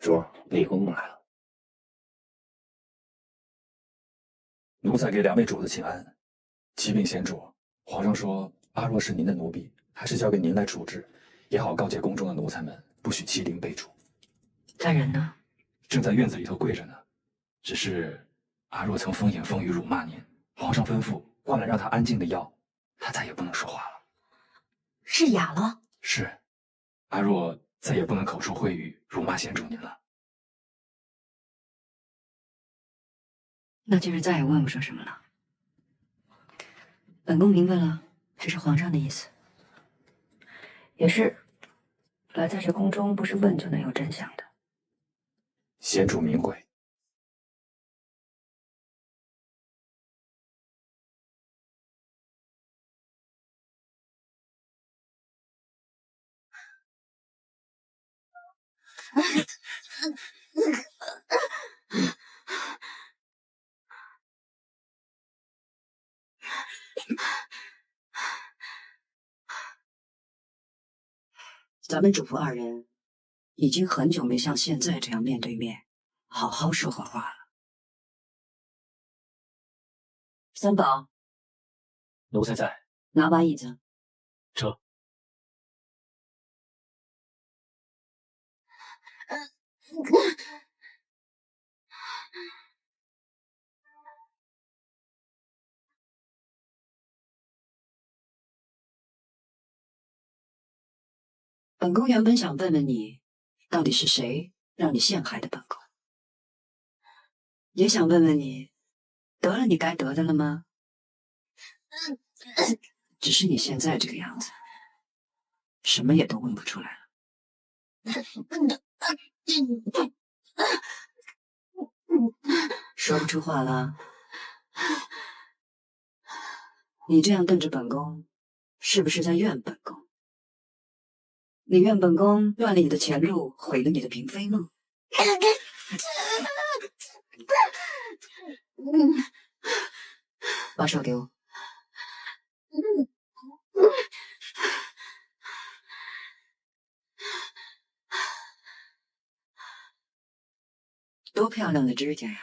主，李公公来了。奴才给2位主子请安。启禀贤主，皇上说阿若是您的奴婢，还是交给您来处置，也好告诫宫中的奴才们，不许欺凌被主。大人呢？正在院子里头跪着呢。只是阿若曾风言风语辱骂您，皇上吩咐换了让她安静的药，她再也不能说话了。是哑了？是，阿若再也不能口出秽语辱骂贤主您了。那就是再也问不出什么了。本宫明白了，这是皇上的意思。也是，来在这宫中不是问就能有真相的。贤主明诡。咱们主仆2人已经很久没像现在这样面对面好好说会话了。三宝，奴才在。拿把椅子。这。本宫原本想问问你，到底是谁让你陷害的本宫？也想问问你，得了你该得的了吗？只是你现在这个样子，什么也都问不出来了。说不出话了？你这样瞪着本宫，是不是在怨本宫？你怨本宫断了你的前路，毁了你的嫔妃梦？把手给我。多漂亮的指甲呀！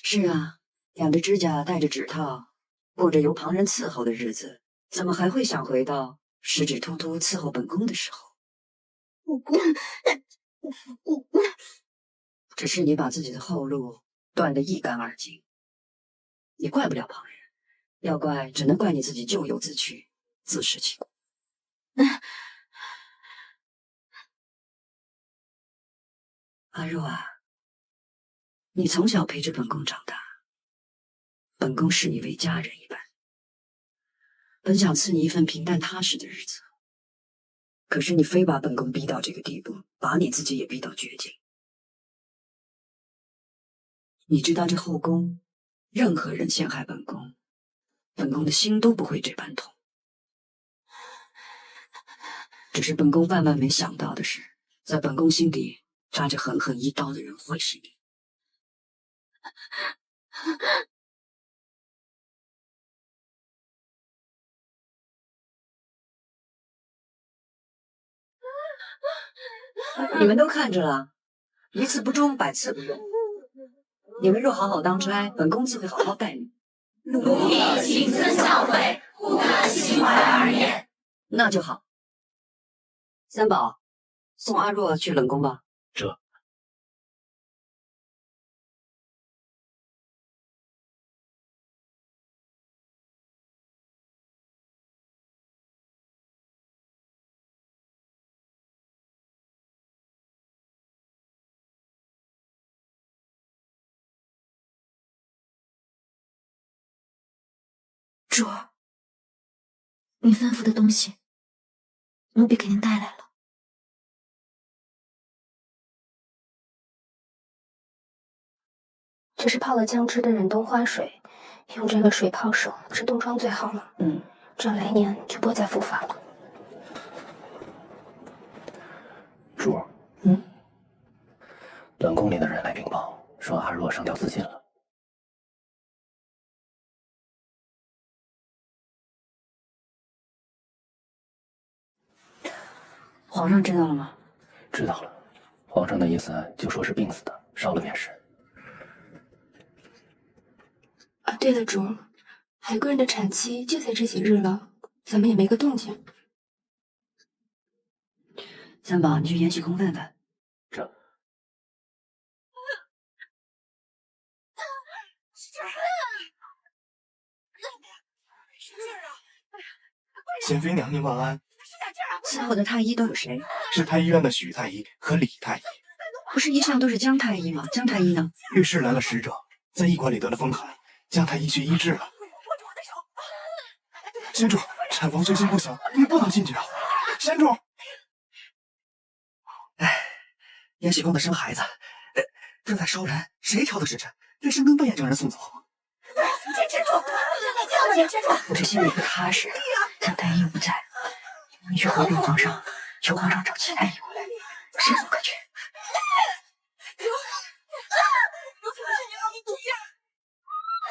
是啊，养着指甲，戴着指套，过着由旁人伺候的日子，怎么还会想回到十指突突伺候本宫的时候？只是你把自己的后路断得一干二净，也怪不了旁人，要怪只能怪你自己咎由自取，自食其果。阿若啊，你从小陪着本宫长大，本宫视你为家人一般，本想赐你一份平淡踏实的日子，可是你非把本宫逼到这个地步，把你自己也逼到绝境。你知道这后宫，任何人陷害本宫，本宫的心都不会这般痛。只是本宫万万没想到的是，在本宫心底扎着狠狠一刀的人会是你。你们都看着了，一次不忠，百次不用。你们若好好当差，本宫自会好好待你。奴婢谨遵教诲，不敢心怀二念。那就好。三宝，送阿若去冷宫吧。这。主儿，您吩咐的东西，奴婢给您带来了。这是泡了姜汁的忍冬花水，用这个水泡手治冻疮最好了。这样来年就不会再复发了。主儿，冷宫里的人来禀报，说阿若上吊自尽了。皇上知道了吗？知道了。皇上的意思就说是病死的，烧了便是。啊，对了，主，海贵人的产期就在这几日了，怎么也没个动静？三宝，你去延禧宫问问。这。贤妃娘娘万安。伺候的太医都有谁？是太医院的许太医和李太医。不是一向都是姜太医吗？姜太医呢？御史来了使者，在医馆里得了风寒，姜太医去医治了。贤主，产房决心不行，你不能进去啊！贤主，延禧宫的生孩子正在烧人，谁挑的时辰？得深更半夜将人送走。我这心里不踏实。姜太医不在，你去回禀皇上，求皇上找其他医过来，谁不可去？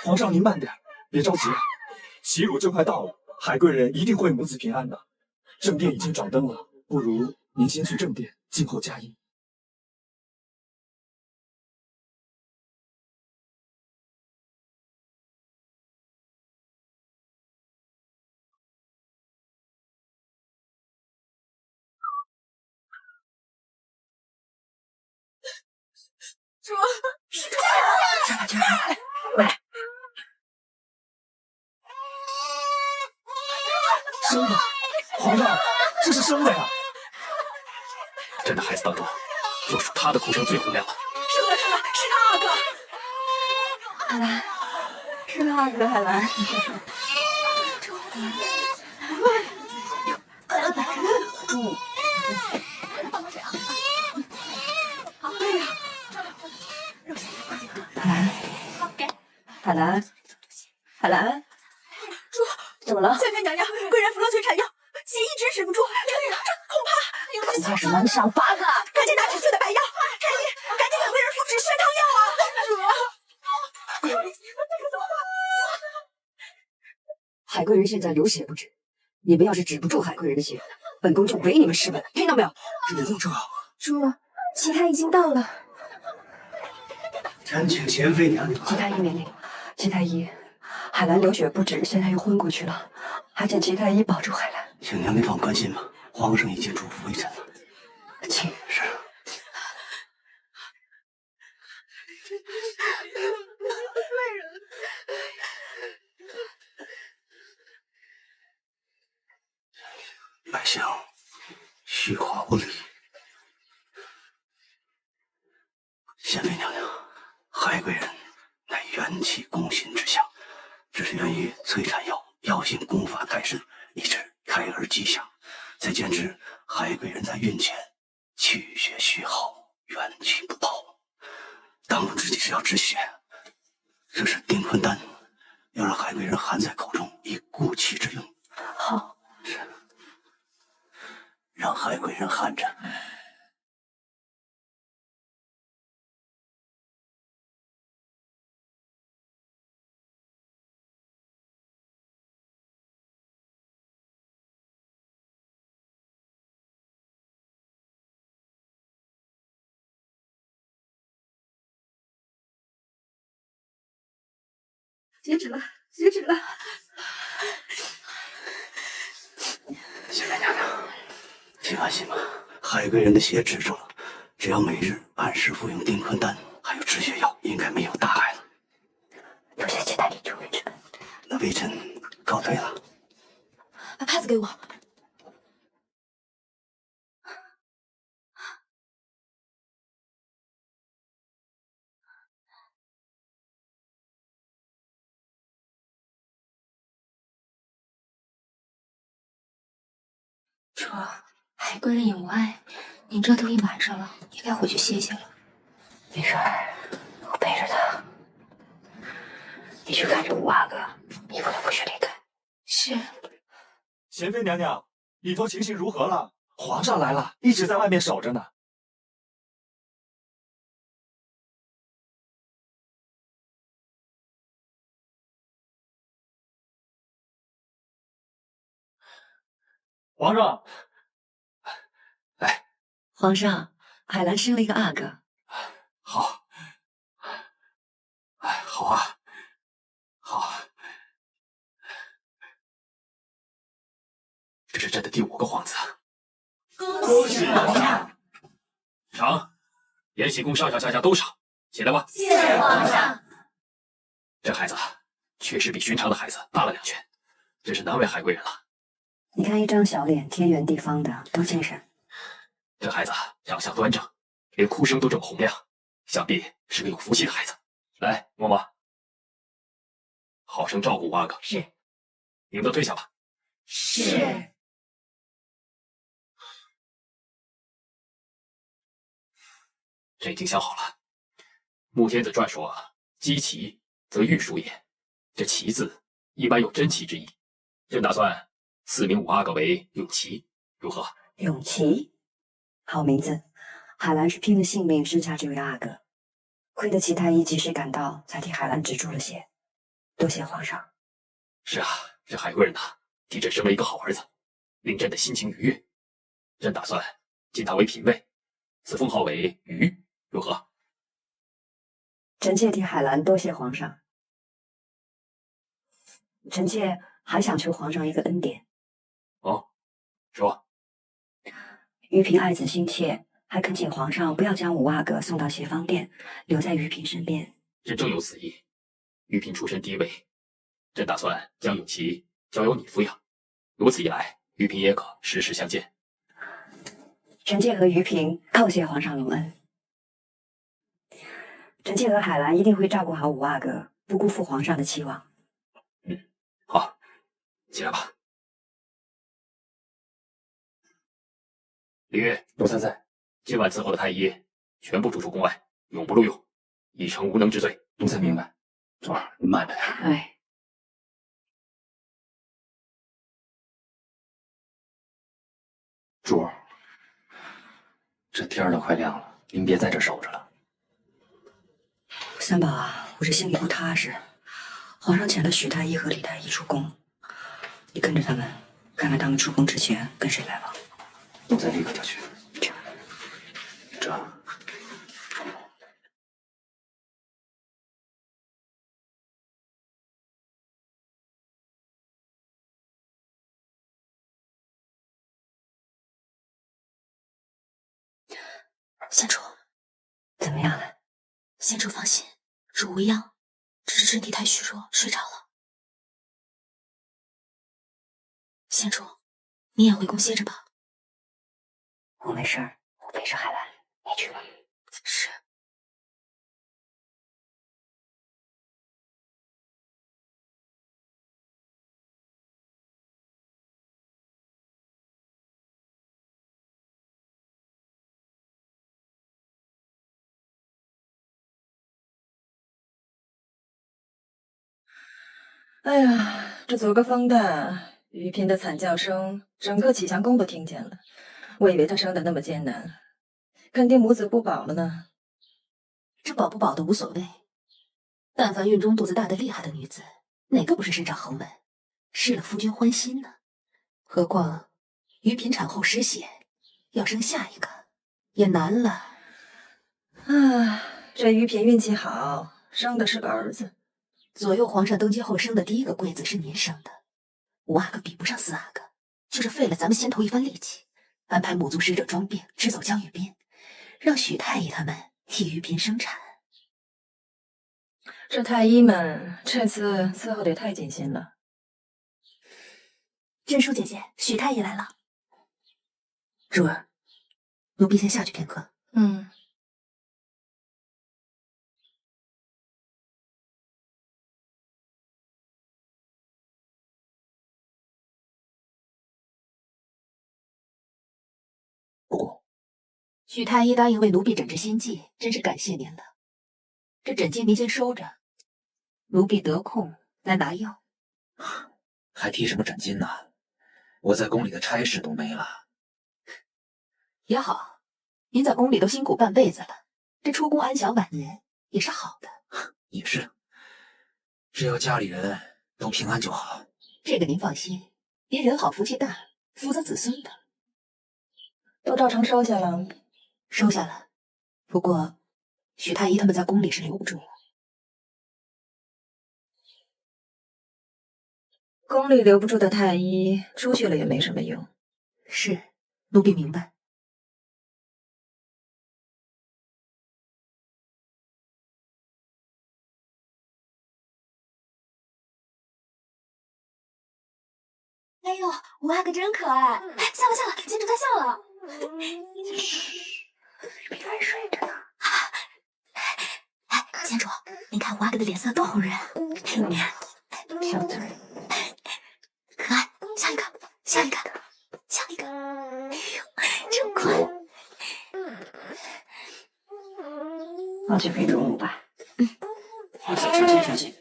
皇上您慢点，别着急，喜乳就快到了，海贵人一定会母子平安的。正殿已经掌灯了，不如您先去正殿，静候佳音。主，让大家来，喂，生的，皇上，这是生的呀！朕的孩子当中，若属他的哭声最洪亮了。是他二哥。海兰，是他二哥海兰。海兰，海兰，主，怎么了？贤妃娘娘，贵人服了催产药，血一直止不住，这恐怕怕什么？你想八个？赶紧拿止血的白药，太医，赶紧给贵人服止血汤药啊！主，海贵人现在流血不止，你们要是止不住海贵人的血，本宫就唯你们师门，听到没有？主，其他已经到了。臣请贤妃娘娘。齐太医免令，齐太医，海兰流血不止，现在又昏过去了，还请齐太医保住海兰。请娘娘放宽心吧，皇上已经嘱咐微臣了。请。是。百姓虚华无礼。贤妃娘娘，海贵人乃元气攻心之相，只是源于催产药药性功法太深，以致胎儿畸形。再兼之海贵人在孕前气血虚耗，元气不保，当务之急是要止血。这是订婚丹，要让海贵人含在口中，以固气之用。好，是，让海贵人含着。截止了，截止了。贤妃娘娘，请安心吧，海贵人的血止住了，只要每日按时服用订婚丹，还有止血药，应该没有大碍了。多谢齐太医救命之恩。那微臣告退了。把帕子给我。主，海贵人也无碍，您折腾一晚上了，也该回去歇歇了。没事儿，我背着他。你去看着五阿哥，一步都不许离开。是。贤妃娘娘，里头情形如何了？皇上来了，一直在外面守着呢。皇上，皇上，海兰生了一个阿哥。好，哎，好啊，好啊，这是朕的第5个皇子。恭喜皇上！赏，延禧宫上上下下都赏，起来吧。谢皇上。这孩子确实比寻常的孩子大了2圈，真是难为海贵人了。你看一张小脸，天圆地方的，多精神。这孩子长相端正，连哭声都这么洪亮，想必是个有福气的孩子。来，嬷嬷，好生照顾我阿哥。是。你们都退下吧。是。朕已经想好了。穆天子传说：“积其则玉书也。”这“其”字一般有珍奇之意。朕打算赐名5阿哥为永琪，如何？永琪，好名字。海兰是拼了性命生下这位阿哥，亏得齐太医及时赶到，才替海兰止住了血。多谢皇上。是啊，这海贵人呐，替朕生了一个好儿子，令朕的心情愉悦。朕打算晋他为嫔尉，赐封号为瑜，如何？臣妾替海兰多谢皇上。臣妾还想求皇上一个恩典。哦，说。于嫔爱子心切，还恳请皇上不要将5阿哥送到协芳殿，留在于嫔身边。朕正有此意。于嫔出身低微，朕打算将永琪交由你抚养，如此一来，于嫔也可时时相见。臣妾和于嫔叩谢皇上隆恩。臣妾和海兰一定会照顾好5阿哥，不辜负皇上的期望。好，起来吧。李煜，奴才在。今晚伺候的太医全部逐出宫外，永不录用，以惩无能之罪。奴才明白。卓儿，你慢着点。哎，珠儿，这天儿都快亮了，您别在这守着了。三宝啊，我这心里不踏实。皇上遣了许太医和李太医出宫，你跟着他们，看看他们出宫之前跟谁来往。奴才立刻就去。这。县主，怎么样了？县主放心，汝无恙，只是身体太虚弱，睡着了。县主，你也回宫歇着吧。我没事儿，我陪着海兰，你去吧。是。哎呀，这昨个风的，于嫔的惨叫声，整个启祥宫都听见了。我以为她生的那么艰难，肯定母子不保了呢。这保不保的无所谓，但凡孕中肚子大的厉害的女子，哪个不是身长横纹，失了夫君欢心呢？何况于嫔产后失血，要生下一个也难了。啊，这于嫔运气好，生的是个儿子。左右皇上登基后生的第一个贵子是您生的，5阿哥比不上4阿哥，就是费了咱们先头一番力气，安排母族使者装病支走江雨斌，让许太医他们替于嫔生产。这太医们这次伺候的也太尽心了。珍淑姐姐，许太医来了。珠儿，奴婢先下去片刻。嗯。许太医答应为奴婢诊治心悸，真是感谢您了。这诊金您先收着，奴婢得空来拿药。还提什么诊金呢？我在宫里的差事都没了。也好，您在宫里都辛苦半辈子了，这出宫安享晚年也是好的。也是，只要家里人都平安就好。这个您放心，您人好福气大，福泽子孙的。都照常收下了。收下了。不过，许太医他们在宫里是留不住。宫里留不住的太医，出去了也没什么用。是，奴婢明白。哎呦，五阿哥真可爱！笑了笑了，监主他笑了。别还睡着呢。哎，监主，您看五阿哥的脸色多红润啊！小嘴，可爱，像一个，像一个，像一个。哎呦，真乖。我去陪中午吧。嗯，我去查寝查寝。